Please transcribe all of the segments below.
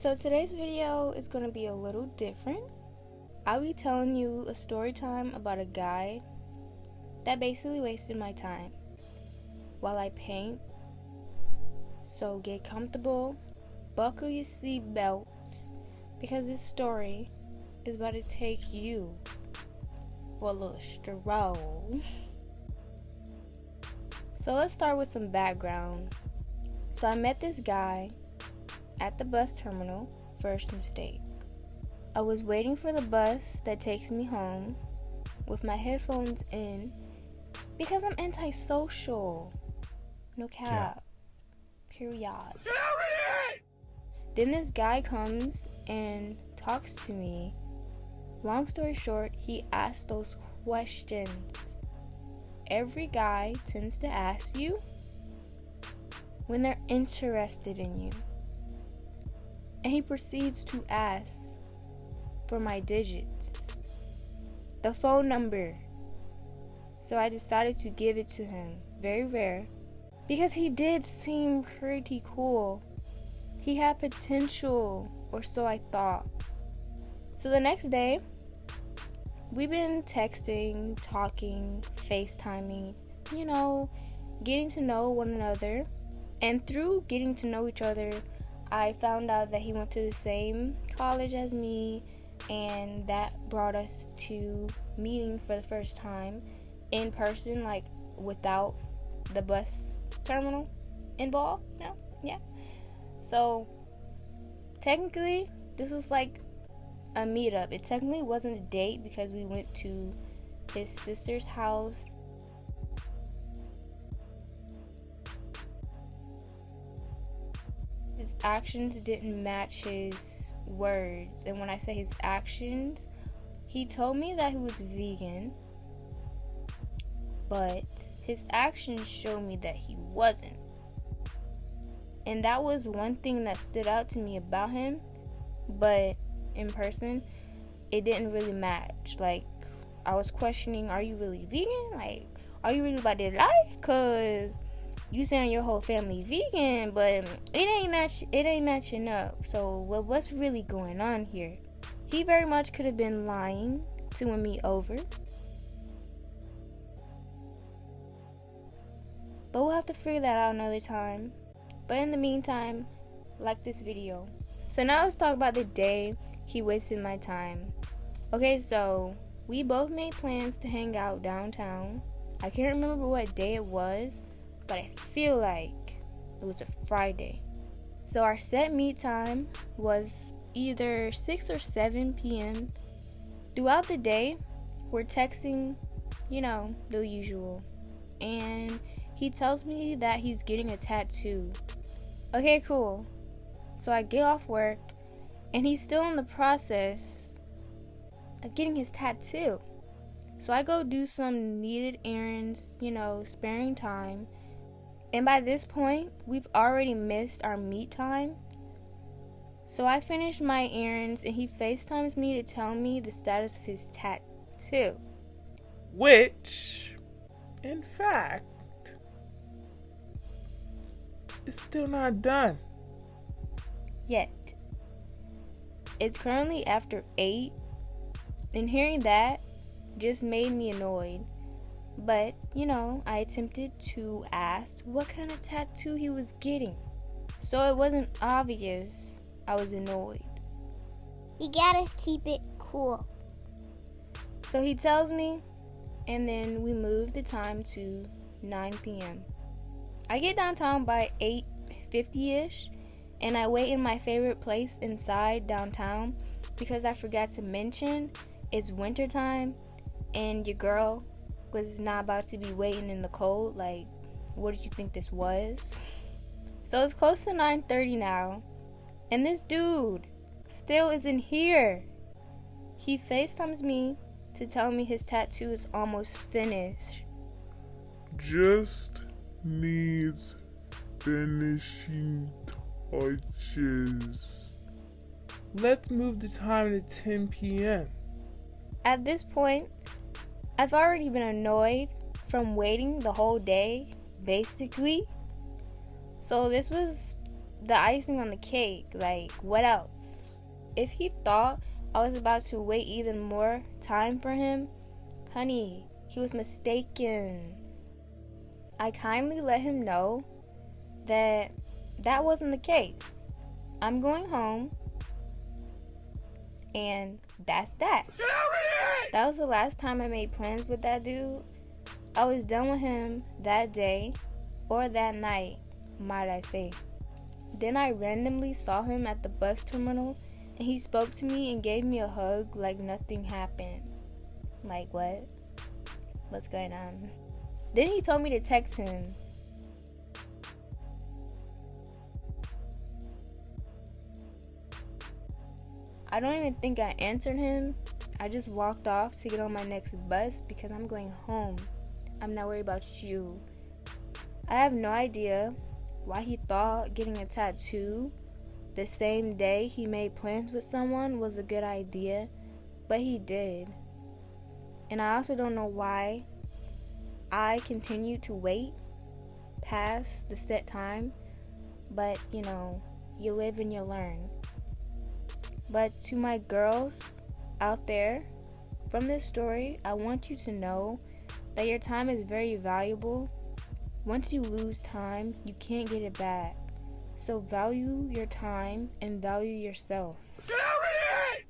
So today's video is going to be a little different. I'll be telling you a story time about a guy that basically wasted my time while I paint. So get comfortable, buckle your seatbelts, because this story is about to take you for a little stroll. So let's start with some background. So I met this guy at the bus terminal. First mistake. I was waiting for the bus that takes me home with my headphones in because I'm antisocial. No cap. Period. Then this guy comes and talks to me. Long story short, he asked those questions every guy tends to ask you when they're interested in you. And he proceeds to ask for my digits, the phone number. So I decided to give it to him. Very rare, because he did seem pretty cool. He had potential, or so I thought. So the next day, we've been texting, talking, FaceTiming, getting to know one another. And through getting to know each other, I found out that he went to the same college as me, and that brought us to meeting for the first time in person, like without the bus terminal involved. No? Yeah. So technically, this was like a meetup. It technically wasn't a date because we went to his sister's house. His actions didn't match his words. And when I say his actions, he told me that he was vegan, but his actions showed me that he wasn't. And that was one thing that stood out to me about him, but in person, it didn't really match. Like, I was questioning, are you really vegan? Like, are you really about that life? Cause you saying your whole family vegan, but it ain't matching up. So what's really going on here? He very much could have been lying to win me over, but we'll have to figure that out another time. But in the meantime, like this video. So now let's talk about the day he wasted my time. Okay, so we both made plans to hang out downtown. I can't remember what day it was, but I feel like it was a Friday. So our set meet time was either 6 or 7 p.m. Throughout the day, we're texting, the usual. And he tells me that he's getting a tattoo. Okay, cool. So I get off work, and he's still in the process of getting his tattoo. So I go do some needed errands, sparing time. And by this point, we've already missed our meet time. So I finish my errands, and he FaceTimes me to tell me the status of his tattoo. Which, in fact, is still not done. Yet. It's currently after 8, and hearing that just made me annoyed. But, I attempted to ask what kind of tattoo he was getting. So it wasn't obvious I was annoyed. You gotta keep it cool. So he tells me, and then we move the time to 9 p.m. I get downtown by 8:50-ish, and I wait in my favorite place inside downtown because I forgot to mention it's wintertime, and your girl was not about to be waiting in the cold. Like, what did you think this was? So it's close to 9:30 now, and this dude still isn't here. He FaceTimes me to tell me his tattoo is almost finished. Just needs finishing touches. Let's move the time to 10 p.m. At this point, I've already been annoyed from waiting the whole day, basically. So this was the icing on the cake. Like, what else? If he thought I was about to wait even more time for him, honey, he was mistaken. I kindly let him know that that wasn't the case. I'm going home, and that's that. That was the last time I made plans with that dude. I was done with him that day, or that night, might I say. Then I randomly saw him at the bus terminal, and he spoke to me and gave me a hug like nothing happened. Like, what? What's going on? Then he told me to text him. I don't even think I answered him. I just walked off to get on my next bus because I'm going home. I'm not worried about you. I have no idea why he thought getting a tattoo the same day he made plans with someone was a good idea, but he did. And I also don't know why I continued to wait past the set time, but you know, you live and you learn. But to my girls out there, from this story, I want you to know that your time is very valuable. Once you lose time, you can't get it back. So value your time and value yourself.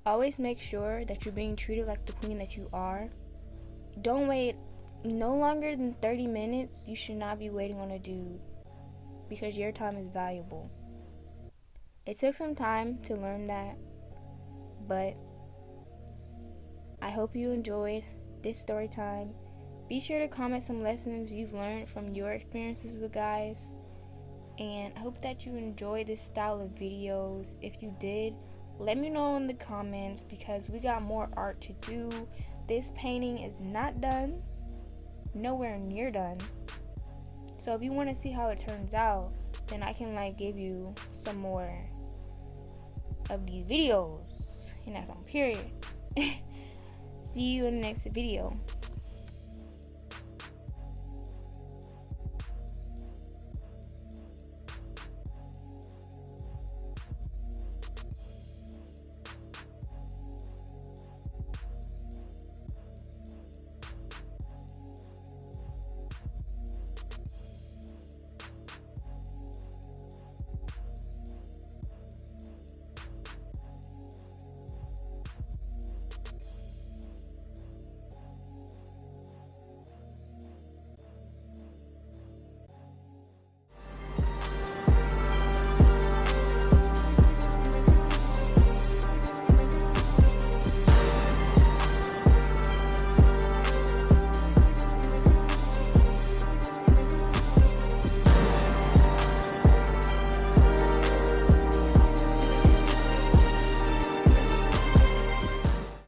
Always make sure that you're being treated like the queen that you are. Don't wait no longer than 30 minutes. You should not be waiting on a dude because your time is valuable. It took some time to learn that, but I hope you enjoyed this story time. Be sure to comment some lessons you've learned from your experiences with guys, and I hope that you enjoy this style of videos. If you did, let me know in the comments because we got more art to do. This painting is not done, nowhere near done. So if you want to see how it turns out, then I can give you some more of these videos, and that's on period. See you in the next video.